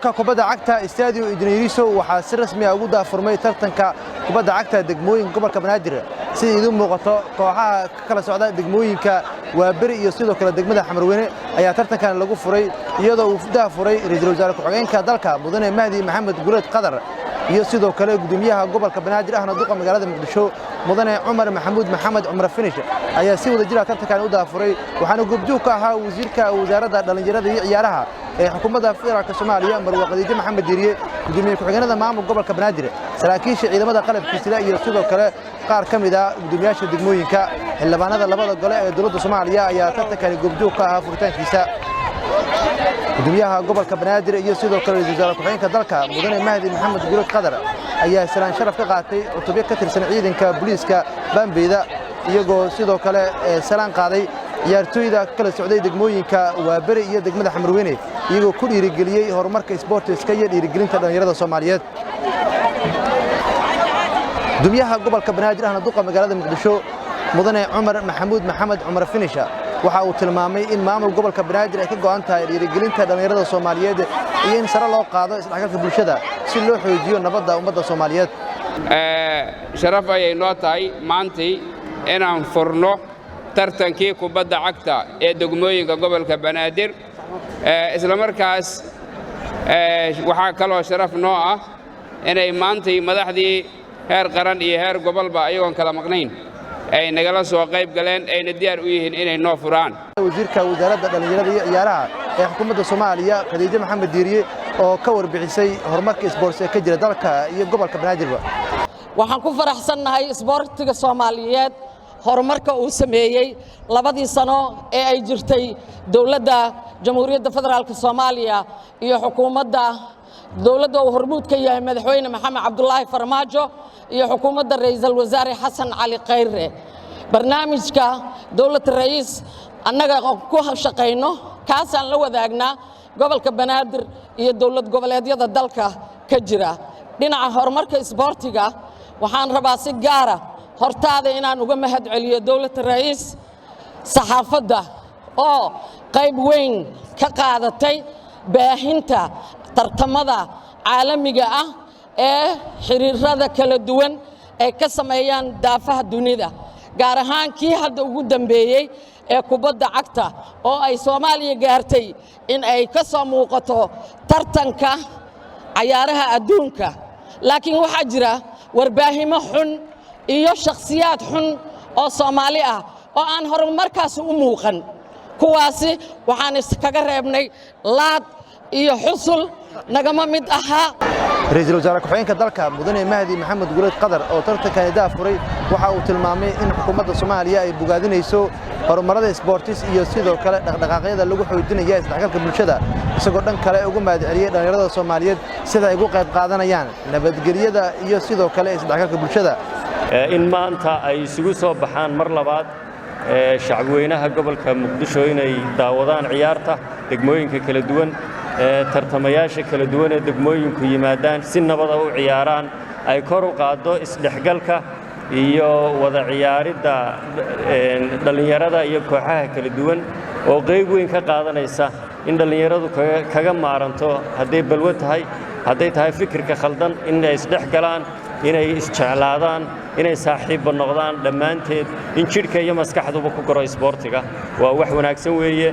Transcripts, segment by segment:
garoonka kubadda cagta Stadio Injineeriso waxaa si rasmi ah ugu daafurmay tartanka kubadda cagta degmooyinka gobolka Banaadir sida idin muuqato kooxaha ka kala socda degmooyinka Waaberi iyo sidoo kale degmada Xamarweyne ayaa tartankan lagu furay iyadoo uu daafuray ra'iisul wasaare ku-xigeenka dalka Mudane Mahdi Maxamed Guleed Qadar iyo sidoo kale gudoomiyaha gobolka Banaadir ahna duqa magaalada Muqdisho Mudane Cumar Maxamuud Maxamed Cumar Finish ayaa si wada jir ah tartankan u daafuray waxaana goobjoog ka ahaa wasiirka wasaaradda dhalinyarada iyo ciyaaraha ee xukuumadda federaalka Soomaaliya Marwo Khadiija Maxamed Diiriye gudoomiyaha ku-xigeenada maamulka gobolka Banaadir saraakiisha ciidamada qalabkiisa iyo sidoo kale qaar ka mid ah gudoomiyaasha degmooyinka xildhibaanada labada gole ee dowladda Soomaaliya ayaa tartankan goobjoog ka ahaa furitaankiisa gudoomiyaha gobolka Banaadir iyo sidoo kale ra'iisul wasaare ku-xigeenka dalka Mudane Mahdi Maxamed Guleed Qadar ayaa salaan sharaf ka qaatay cutubyo ka tirsan ciidanka booliiska Bambeeda iyagoo sidoo kale salaan qaaday ciyaartooyda kala socday degmooyinka Waaberi iyo degmada Xamarweyne iyagoo ku dhiirigeliyay horumarka isboortiska iyo dhiirigelinta dhalinyarada Soomaaliyeed gudoomiyaha gobolka Banaadir ahna duqa magaalada Muqdisho Mudane Cumar Maxamuud Maxamed Cumar Finish waxa uu tilmaamay in maamul gobolka Banaadir ay ka go'an tahay dhiirigelinta dhalinyarada Soomaaliyeed iyo in sare loo qaado isdhexgalka bulshada si loo xoojiyo nabadda ummadda Soomaaliyeed sharaf ay noo tahay maantay inaan furno tartankii kubadda cagta ee degmooyinka gobolka Banaadir isla markaas waxa kaloo sharaf noo ah inay maantay madaxdii heer qaran iyo heer gobolba ayagoon kala maqnayn ay nagala soo qayb galeen ayna diyaar u yihiin inay noo furaan wasiirka wasaaradda dhalinyarada iyo ciyaaraha ee xukuumadda Soomaaliya Khadiija Maxamed Diiriye oo ka warbixisay horumarka isboortiga ka jira dalka iyo gobolka Banaadir waxaan ku faraxsanahay isboortiga Soomaaliyeed horumarka uu sameeyay labadii sano ee ay jirtay dawladda Jamhuuriyadda Federaalka Soomaaliya iyo xukuumadda dawladda uu hormuud ka yahay madaxweyne Maxamed Cabdullaahi Farmaajo iyo xukuumadda ra'iisul wasaare Xasan Cali Khayre barnaamijka dawladda ra'iis annaga ku shaqeyno kaasaan la wadaagnaa gobolka Banaadir iyo dawlad goboleedyada dalka ka jira dhinaca horumarka isboortiga waxaan rabaa si gaar ah hortaada inaan uga mahad celiyo dawladda ra'iis saxaafadda oo qayb weyn ka qaadatay baahinta tartamada caalamiga ah ee xiriirada kala duwan ee ka sameeyaan daafaha dunida gaar ahaan kii hadda ugu dambeeyay ee kubadda cagta oo ay Soomaaliya gaartay in ay ka soo muuqato tartanka ciyaaraha adduunka laakiin waxa jira warbaahimo xun iyo shakhsiyaad xun oo Soomaali ah oo aan horumarkaas u muuqan kuwaasi waxaan iskaga reebnay laad iyo xusul nagama mid aha ra'iisul wasaare ku-xigeenka dalka Mudane Mahdi Maxamed Guleed Qadar oo tartankan daafuray waxa uu tilmaamay in xukuumadda Soomaaliya ay bogaadinayso horumarada isboortis iyo sidoo kale dhaqdhaqaaqyada lagu xoojinayo isdhexgalka bulshada isagoo dhan kale ugu mahad celiyay dhalinyarada Soomaaliyeed sida ay ugu qayb qaadanayaan nabadgelyada iyo sidoo kale isdhexgalka bulshada in maanta ay isugu soo baxaan mar labaad shacabweynaha gobolka Muqdisho inay daawadaan ciyaarta degmooyinka kala duwan tartamayaasha kala duwan ee degmooyinku yimaadaan si nabad ah u ciyaaraan ay kor u qaado isdhexgalka iyo wada ciyaaridda dhalinyarada iyo kooxaha kala duwan oo qayb weyn ka qaadanaysa in dhalinyaradu kaga maaranto hadday balwo tahay hadday tahay fikirka khaldan inay isdhexgalaan inay isjeclaadaan inay saaxiib noqdaan dhammaanteed in jidhka iyo maskaxduba ku goro isboortiga waa wax wanaagsan weeye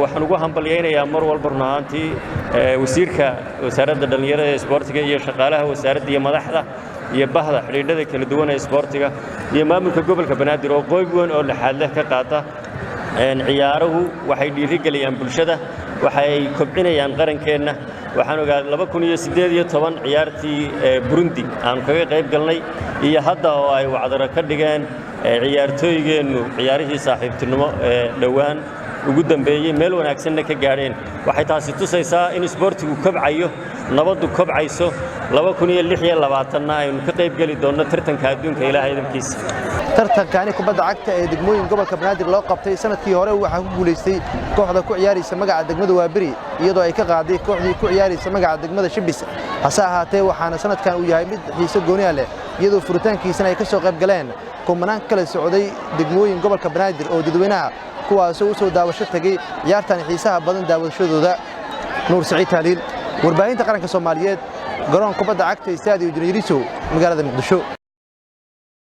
waxaan ugu hambalyaynayaa mar walba runaantii wasiirka wasaaradda dhalinyarada ee isboortiga iyo shaqaalaha wasaaradda iyo madaxda iyo bahda xiriirada kala duwan ee isboortiga iyo maamulka gobolka Banaadir oo qayb weyn oo laxaad leh ka qaata ciyaaruhu waxay dhiirigeliyaan bulshada waxay kobcinayaan qarankeena waxaan ogaaday 2018 ciyaartii Burundi aan kaga qayb galnay iyo hadda oo ay wacdaro ka dhigeen ciyaartooygeenu ciyaarihii saaxiibtinimo dhawaan ugu dambeeyay meel wanaagsan ka gaareen waxay taasi tusaysaa in isboortigu kobcayo nabadu kobcayso 2026 aynu ka qayb gali doono tartanka adduunka Ilaahay idinkiisa tartankani kubadda cagta ee degmooyinka gobolka Banaadir loo qabtay sanadkii hore waxa ku guuleystay kooxda ku ciyaaraysa magaca degmada Waaberi iyadoo ay ka qaaday kooxdii ku ciyaaraysa magaca degmada Shibis hase ahaatee waxaana sanadkan uu yahay mid xiiso gooni ah leh iyadoo furitaankiisana ay ka soo qayb galeen kumanaan kala socday degmooyin gobolka Banaadir oo dadweynaha kuwaas oo soo daawasho tagay ciyaartan xiisaha badan daawashadooda Nuur Saciid Taaliil warbaahinta qaranka Soomaaliyeed garoon kubadda cagta Stadium Injineer Yarisow magaalada Muqdisho.